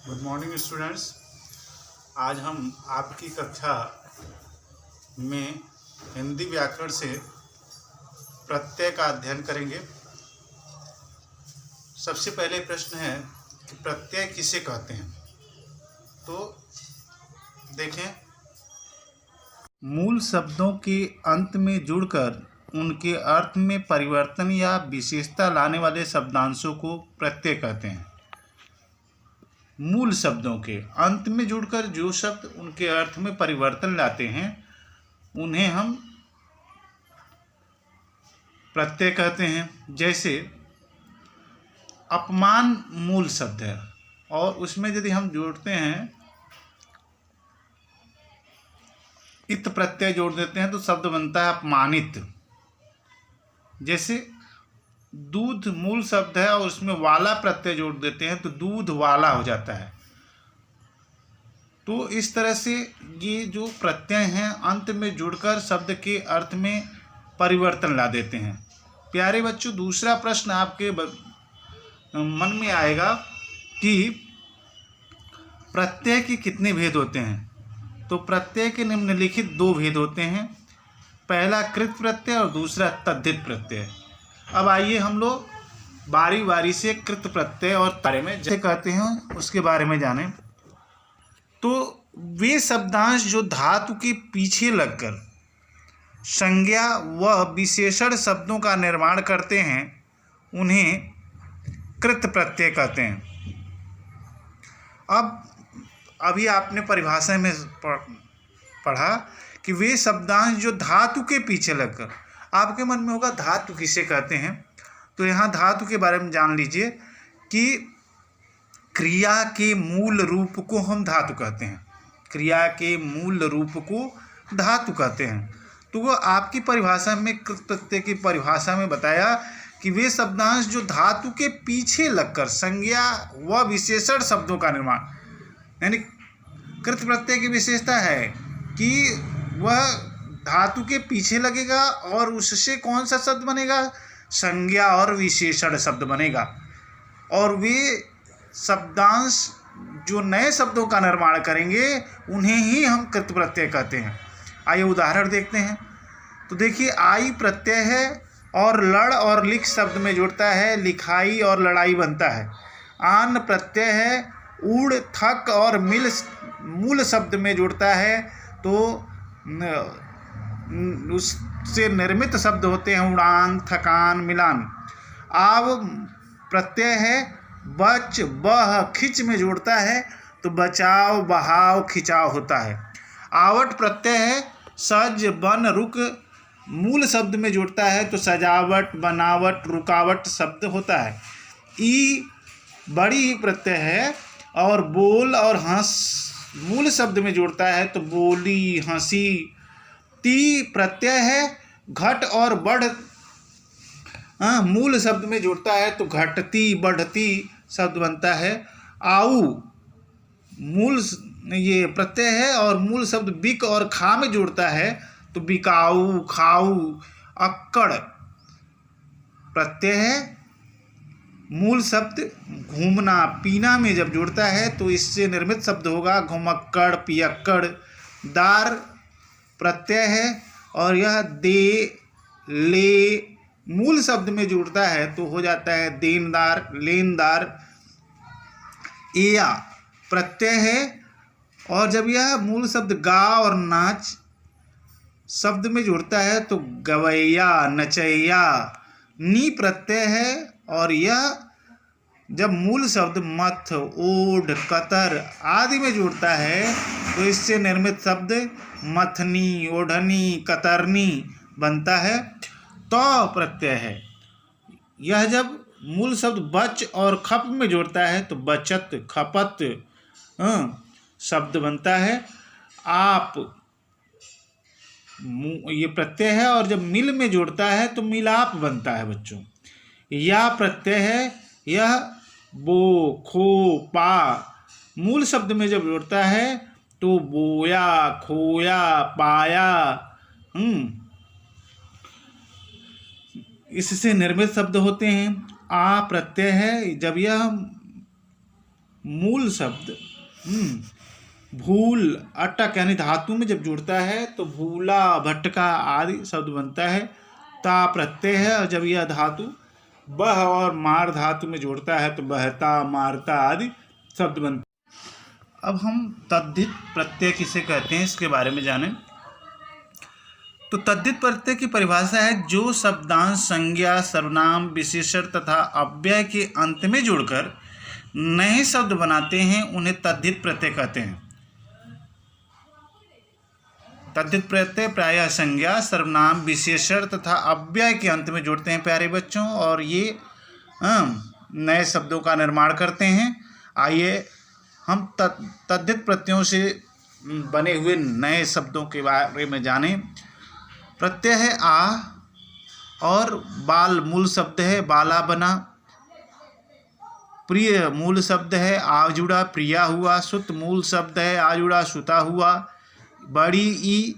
Good morning students. आज हम आपकी कक्षा में हिंदी व्याकरण से प्रत्यय का अध्ययन करेंगे। सबसे पहले प्रश्न है कि प्रत्यय किसे कहते हैं। तो देखें, मूल शब्दों के अंत में जुड़कर उनके अर्थ में परिवर्तन या विशेषता लाने वाले शब्दांशों को प्रत्यय कहते हैं। मूल शब्दों के अंत में जुड़कर जो शब्द उनके अर्थ में परिवर्तन लाते हैं उन्हें हम प्रत्यय कहते हैं। जैसे अपमान मूल शब्द है और उसमें यदि हम जोड़ते हैं इत प्रत्यय जोड़ देते हैं तो शब्द बनता है अपमानित। जैसे दूध मूल शब्द है और उसमें वाला प्रत्यय जोड़ देते हैं तो दूध वाला हो जाता है। तो इस तरह से ये जो प्रत्यय हैं अंत में जुड़कर शब्द के अर्थ में परिवर्तन ला देते हैं। प्यारे बच्चों, दूसरा प्रश्न आपके मन में आएगा कि प्रत्यय के कितने भेद होते हैं। तो प्रत्यय के निम्नलिखित दो भेद होते हैं, पहला कृत प्रत्यय और दूसरा तद्धित प्रत्यय। अब आइए हम लोग बारी बारी से कृत प्रत्यय और बारे में जैसे कहते हैं उसके बारे में जानें। तो वे शब्दांश जो धातु के पीछे लगकर संज्ञा व विशेषण शब्दों का निर्माण करते हैं उन्हें कृत प्रत्यय कहते हैं। अभी आपने परिभाषा में पढ़ा कि वे शब्दांश जो धातु के पीछे लगकर, आपके मन में होगा धातु किसे कहते हैं। तो यहाँ धातु के बारे में जान लीजिए कि क्रिया के मूल रूप को हम धातु कहते हैं। क्रिया के मूल रूप को धातु कहते हैं। तो वो आपकी परिभाषा में कृत प्रत्यय की परिभाषा में बताया कि वे शब्दांश जो धातु के पीछे लगकर संज्ञा व विशेषण शब्दों का निर्माण, यानी कृत प्रत्यय की विशेषता है कि वह धातु के पीछे लगेगा और उससे कौन सा शब्द बनेगा, संज्ञा और विशेषण शब्द बनेगा। और वे शब्दांश जो नए शब्दों का निर्माण करेंगे उन्हें ही हम कृत प्रत्यय कहते हैं। आइए उदाहरण देखते हैं। तो देखिए, आई प्रत्यय है और लड़ और लिख शब्द में जुड़ता है, लिखाई और लड़ाई बनता है। आन प्रत्यय है, उड़ थक और मिल मूल शब्द में जुड़ता है तो उससे निर्मित शब्द होते हैं उड़ान, थकान, मिलान। आव प्रत्यय है, बच बह खिंच में जोड़ता है तो बचाव, बहाव, खिंचाव होता है। आवट प्रत्यय है, सज बन रुक मूल शब्द में जुड़ता है तो सजावट, बनावट, रुकावट शब्द होता है। ई बड़ी प्रत्यय है और बोल और हंस मूल शब्द में जुड़ता है तो बोली, हंसी। ती प्रत्यय है, घट और बढ़ मूल शब्द में जुड़ता है तो घटती, बढ़ती शब्द बनता है। आऊ मूल ये प्रत्यय है और मूल शब्द बिक और खा में जुड़ता है तो बिकाऊ, खाऊ। अक्कड़ प्रत्यय है, मूल शब्द घूमना, पीना में जब जुड़ता है तो इससे निर्मित शब्द होगा घुमक्कड़, पियक्कड़। दार प्रत्यय है और यह दे, ले मूल शब्द में जुड़ता है तो हो जाता है देनदार, लेनदार। एया प्रत्यय है और जब यह मूल शब्द गा और नाच शब्द में जुड़ता है तो गवैया, नचैया। नी प्रत्यय है और यह जब मूल शब्द मथ, ओढ़, कतर आदि में जुड़ता है तो इससे निर्मित शब्द मथनी, ओढ़नी, कतरनी बनता है। तो प्रत्यय है, यह जब मूल शब्द बच और खप में जोड़ता है तो बचत, खपत शब्द बनता है। आप ये प्रत्यय है और जब मिल में जोड़ता है तो मिलाप बनता है बच्चों। या प्रत्यय है, यह बो, खो, पा मूल शब्द में जब जोड़ता है तो बोया, खोया, पाया इससे निर्मित शब्द होते हैं। आ प्रत्यय है, जब यह मूल शब्द भूल अटक यानी धातु में जब जुड़ता है तो भूला भटका आदि शब्द बनता है। ता प्रत्यय है और जब यह धातु बह और मार धातु में जुड़ता है तो बहता मारता आदि शब्द बनता है। अब हम तद्धित प्रत्यय किसे कहते हैं इसके बारे में जानें। तो तद्धित प्रत्यय की परिभाषा है जो शब्दांश संज्ञा सर्वनाम विशेषण तथा अव्यय के अंत में जुड़कर नए शब्द बनाते हैं उन्हें तद्धित प्रत्यय कहते हैं। तद्धित प्रत्यय प्रायः संज्ञा सर्वनाम विशेषण तथा अव्यय के अंत में जुड़ते हैं प्यारे बच्चों, और ये नए शब्दों का निर्माण करते हैं। आइए हम तद्धित प्रत्ययों से बने हुए नए शब्दों के बारे में जानें। प्रत्यय है आ और बाल मूल शब्द है बाला बना। प्रिय मूल शब्द है आ जुड़ा प्रिया हुआ। सुत मूल शब्द है आ जुड़ा सुता हुआ। बड़ी ई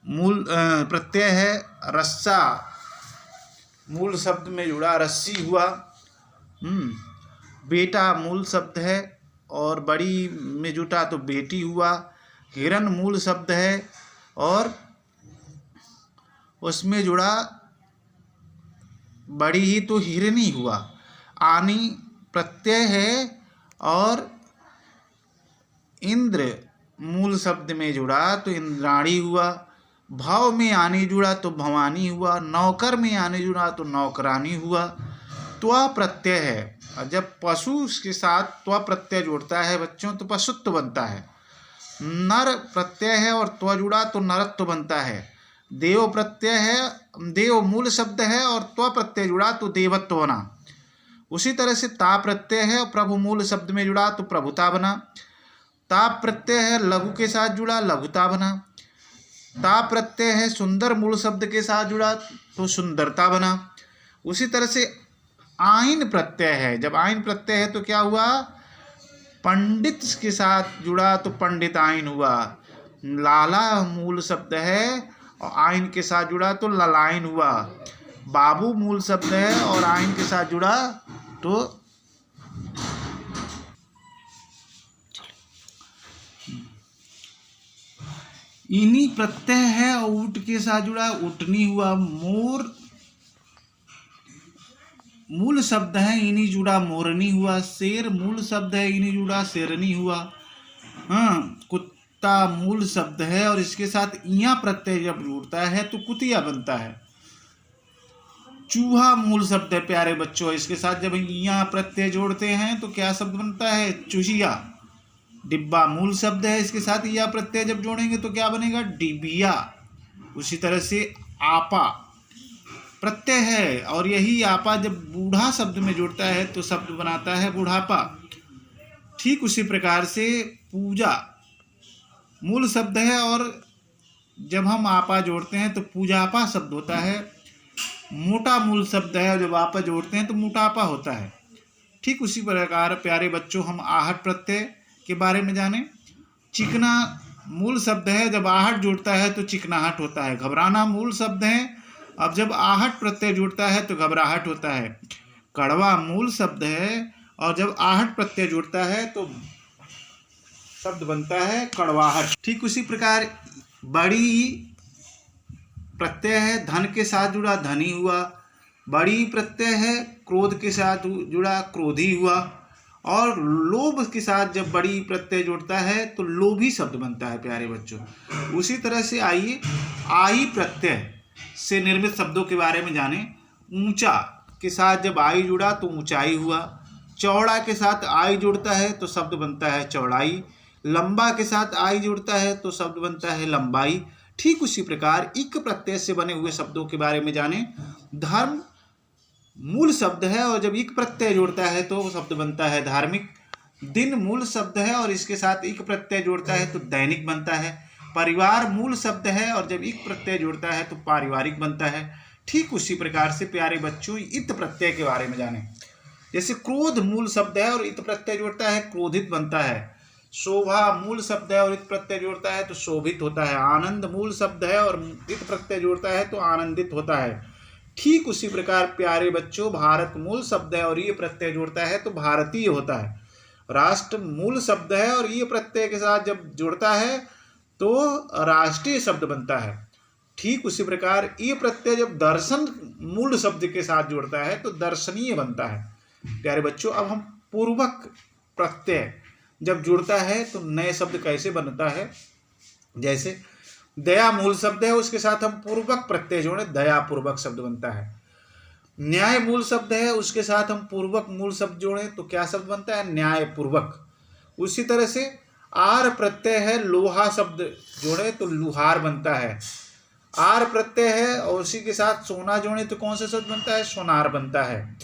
मूल प्रत्यय है। रस्सा मूल शब्द में जुड़ा रस्सी हुआ। बेटा मूल शब्द है और बड़ी में जुटा तो बेटी हुआ। हिरन मूल शब्द है और उसमें जुड़ा बड़ी ही तो हिरनी हुआ। आनी प्रत्यय है और इंद्र मूल शब्द में जुड़ा तो इंद्राणी हुआ। भाव में आनी जुड़ा तो भवानी हुआ। नौकर में आने जुड़ा तो नौकरानी हुआ। त्वा प्रत्यय है और जब पशु के साथ त्वा प्रत्यय जुड़ता है बच्चों तो पशुत्व बनता है। नर प्रत्यय है और त्वा जुड़ा तो नरत्व बनता है। देव प्रत्यय है, देव मूल शब्द है और त्वा प्रत्यय जुड़ा तो देवत्व बना। उसी तरह से ता प्रत्यय है और प्रभु मूल शब्द में जुड़ा तो प्रभुता बना। ताप प्रत्यय है लघु के साथ जुड़ा लघुता बना। ताप प्रत्यय है सुंदर मूल शब्द के साथ जुड़ा तो सुंदरता बना। उसी तरह से आइन प्रत्यय है, जब आइन प्रत्यय है तो क्या हुआ, पंडित के साथ जुड़ा तो पंडित आइन हुआ। लाला मूल शब्द है और आइन के साथ जुड़ा तो ललाइन हुआ। बाबू मूल शब्द है और आइन के साथ जुड़ा तो इनी प्रत्यय है और ऊट के साथ जुड़ा उठनी हुआ। मोर मूल शब्द है इनी जुड़ा मोरनी हुआ। शेर मूल शब्द है इनी जुड़ा शेरनी हुआ। कुत्ता मूल शब्द है और इसके साथ इया प्रत्यय जब जुड़ता है तो कुतिया बनता है। चूहा मूल शब्द है प्यारे बच्चों, इसके साथ जब इया प्रत्यय जोड़ते हैं तो क्या शब्द बनता है, चूहिया। डिब्बा मूल शब्द है, इसके साथ या प्रत्यय जब जोड़ेंगे तो क्या बनेगा, डिबिया। उसी तरह से आपा प्रत्यय है और यही आपा जब बूढ़ा शब्द में जुड़ता है तो शब्द बनाता है बुढ़ापा। ठीक उसी प्रकार से पूजा मूल शब्द है और जब हम आपा जोड़ते हैं तो पूजापा शब्द होता है। मोटा मूल शब्द है और जब आपा जोड़ते हैं तो मोटापा होता है। ठीक उसी प्रकार प्यारे बच्चों हम आहट प्रत्यय के बारे में जानें। चिकना मूल शब्द है, जब आहट जुड़ता है तो चिकनाहट होता है। घबराना मूल शब्द है, अब जब आहट प्रत्यय जुड़ता है तो घबराहट होता है। कड़वा मूल शब्द है और जब आहट प्रत्यय जुड़ता है तो शब्द बनता है कड़वाहट। ठीक उसी प्रकार बड़ी प्रत्यय है, धन के साथ जुड़ा धनी हुआ। बड़ी प्रत्यय है, क्रोध के साथ जुड़ा क्रोधी हुआ। और लोभ के साथ जब बड़ी प्रत्यय जुड़ता है तो लोभी शब्द बनता है प्यारे बच्चों। उसी तरह से आइए आई प्रत्यय से निर्मित शब्दों के बारे में जानें। ऊंचा के साथ जब आई जुड़ा तो ऊंचाई हुआ। चौड़ा के साथ आई जुड़ता है तो शब्द बनता है चौड़ाई। लंबा के साथ आई जुड़ता है तो शब्द बनता है लंबाई। ठीक उसी प्रकार इक प्रत्यय से बने हुए शब्दों के बारे में जानें। धर्म मूल शब्द है और जब इक प्रत्यय जोड़ता है तो शब्द बनता है धार्मिक। दिन मूल शब्द है और इसके साथ इक प्रत्यय जोड़ता है तो दैनिक बनता है। परिवार मूल शब्द है और जब इक प्रत्यय जोड़ता है तो पारिवारिक बनता है। ठीक उसी प्रकार से प्यारे बच्चों इत प्रत्यय के बारे में जानें। जैसे क्रोध मूल शब्द है और इत प्रत्यय जोड़ता है क्रोधित बनता है। शोभा मूल शब्द है और इत प्रत्यय जोड़ता है तो शोभित होता है। आनंद मूल शब्द है और इत प्रत्यय जोड़ता है तो आनंदित होता है। ठीक उसी प्रकार प्यारे बच्चों भारत मूल शब्द है और ये प्रत्यय जोड़ता है तो भारतीय होता है। राष्ट्र मूल शब्द है और ये प्रत्यय के साथ जब जुड़ता है तो राष्ट्रीय शब्द बनता है। ठीक उसी प्रकार ये प्रत्यय जब दर्शन मूल शब्द के साथ जुड़ता है तो दर्शनीय बनता है। प्यारे बच्चों, अब हम पूर्वक प्रत्यय जब जुड़ता है तो नए शब्द कैसे बनता है। जैसे दया मूल शब्द है, उसके साथ हम पूर्वक प्रत्यय जोड़े, दया पूर्वक शब्द बनता है। न्याय मूल शब्द है, उसके साथ हम पूर्वक मूल शब्द जोड़े तो क्या शब्द बनता है, न्याय पूर्वक। उसी तरह से आर प्रत्यय है, लोहा शब्द जोड़े तो लुहार बनता है। आर प्रत्यय है और उसी के साथ सोना जोड़े तो कौन सा शब्द बनता है, सोनार बनता है।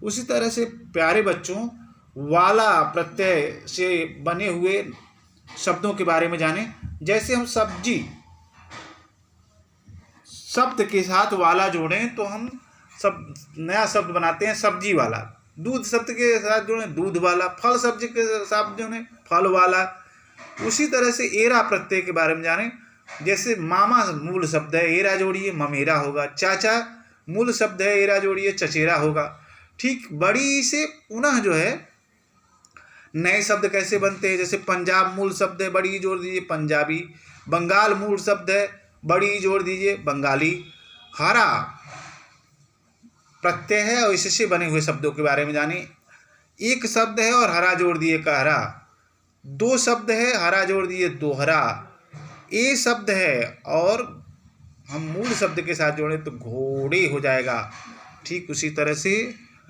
उसी तरह से प्यारे बच्चों, वाला प्रत्यय से बने हुए शब्दों के बारे में जाने। जैसे हम सब्जी शब्द के साथ वाला जोड़ें तो हम सब नया शब्द बनाते हैं, सब्जी वाला। दूध शब्द के साथ जोड़ें, दूध वाला। फल शब्द के साथ जोड़ें, फल वाला। उसी तरह से एरा प्रत्यय के बारे में जानें। जैसे मामा मूल शब्द है, एरा जोड़िए ममेरा होगा। चाचा मूल शब्द है, एरा जोड़िए चचेरा होगा। ठीक बड़ी से पुनः जो है नए शब्द कैसे बनते हैं। जैसे पंजाब मूल शब्द है, बड़ी जोड़ दीजिए पंजाबी। बंगाल मूल शब्द है, बड़ी जोड़ दीजिए बंगाली। हरा प्रत्यय है और इससे बने हुए शब्दों के बारे में जानिए। एक शब्द है और हरा जोड़ दिए कहरा। दो शब्द है, हरा जोड़ दिए दोहरा। ए शब्द है और हम मूल शब्द के साथ जोड़े तो घोड़े हो जाएगा। ठीक उसी तरह से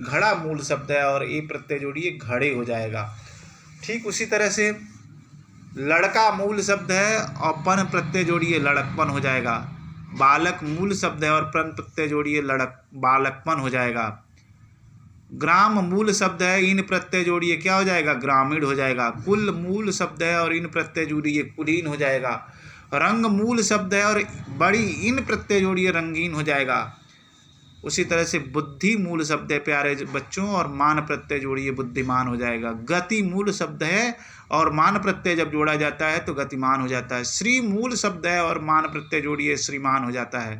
घड़ा मूल शब्द है और ए प्रत्यय जोड़िए घड़े हो जाएगा। ठीक उसी तरह से लड़का मूल शब्द है और पन प्रत्यय जोड़िए लड़कपन हो जाएगा। बालक मूल शब्द है और पन प्रत्यय जोड़िए बालकपन हो जाएगा। ग्राम मूल शब्द है, इन प्रत्यय जोड़िए क्या हो जाएगा, ग्रामीण हो जाएगा। कुल मूल शब्द है और इन प्रत्यय जोड़िए कुलीन हो जाएगा। रंग मूल शब्द है और बड़ी इन प्रत्यय जोड़िए रंगीन हो जाएगा। उसी तरह से बुद्धि मूल शब्द है प्यारे बच्चों और मान प्रत्यय जोड़िए बुद्धिमान हो जाएगा। गति मूल शब्द है और मान प्रत्यय जब जोड़ा जाता है तो गतिमान हो जाता है। श्री मूल शब्द है और मान प्रत्यय जोड़िए श्रीमान हो जाता है।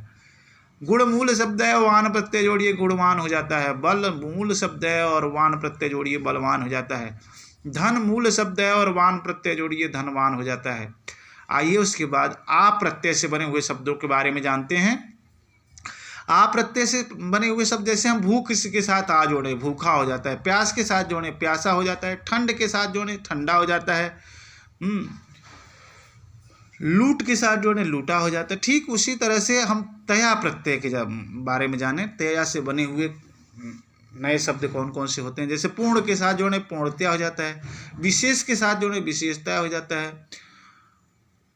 गुण मूल शब्द है और वान प्रत्यय जोड़िए गुणवान हो जाता है। बल मूल शब्द है और वान प्रत्यय जोड़िए बलवान हो जाता है। धन मूल शब्द है और वान प्रत्यय जोड़िए धनवान हो जाता है। आइए उसके बाद आ प्रत्यय से बने हुए शब्दों के बारे में जानते हैं। आ प्रत्यय से बने हुए शब्द जैसे हम भूख के साथ आ जोड़े भूखा हो जाता है। प्यास के साथ जोड़े प्यासा हो जाता है। ठंड के साथ जोड़े ठंडा हो जाता है। लूट के साथ जोड़े लूटा हो जाता है। ठीक उसी तरह से हम तया प्रत्यय के बारे में जाने। तया से बने हुए नए शब्द कौन कौन से होते हैं। जैसे पूर्ण के साथ जोड़े पूर्णतया हो जाता है। विशेष के साथ जोड़े विशेषता हो जाता है।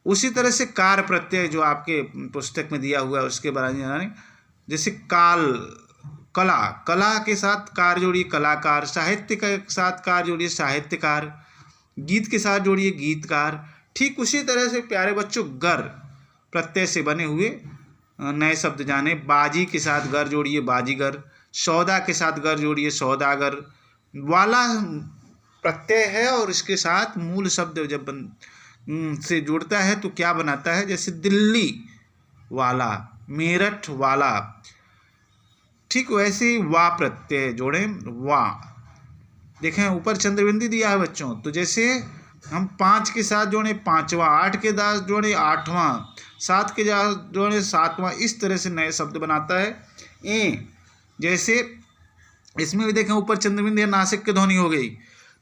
उसी तरह से कार प्रत्यय जो आपके पुस्तक में दिया हुआ है उसके बारे में जाने। जैसे काल कला, कला के साथ कार जोड़िए कलाकार। साहित्य के साथ कार जोड़िए साहित्यकार। गीत के साथ जोड़िए गीतकार। ठीक उसी तरह से प्यारे बच्चों गर प्रत्यय से बने हुए नए शब्द जाने। बाजी के साथ गर जोड़िए बाजीगर। सौदा के साथ गर जोड़िए सौदागर। वाला प्रत्यय है और इसके साथ मूल शब्द जब से जुड़ता है तो क्या बनाता है। जैसे दिल्ली वाला, मेरठ वाला। ठीक वैसे ही वा प्रत्यय जोड़ें वा। देखें ऊपर चंद्रबिंदी दिया है बच्चों, तो जैसे हम 5 के साथ जोड़े पांचवा, 8 के साथ जोड़े आठवां, 7 के साथ जोड़े सातवां। इस तरह से नए शब्द बनाता है। ए जैसे इसमें भी देखें ऊपर चंद्रबिंदी नासिक की ध्वनि हो गई,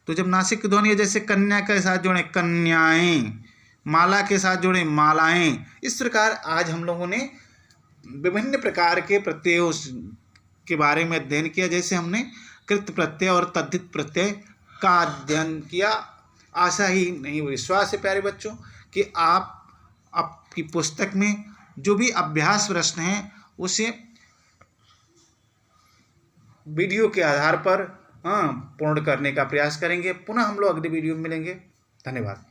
तो जब नासिक की ध्वनि है जैसे कन्या के साथ जोड़े कन्याएं, माला के साथ जोड़े मालाएं। इस प्रकार आज हम लोगों ने विभिन्न प्रकार के प्रत्ययों के बारे में अध्ययन किया। जैसे हमने कृत प्रत्यय और तद्धित प्रत्यय का अध्ययन किया। आशा ही नहीं विश्वास है प्यारे बच्चों कि आप आपकी पुस्तक में जो भी अभ्यास प्रश्न हैं उसे वीडियो के आधार पर पूर्ण करने का प्रयास करेंगे। पुनः हम लोग अगले वीडियो में मिलेंगे। धन्यवाद।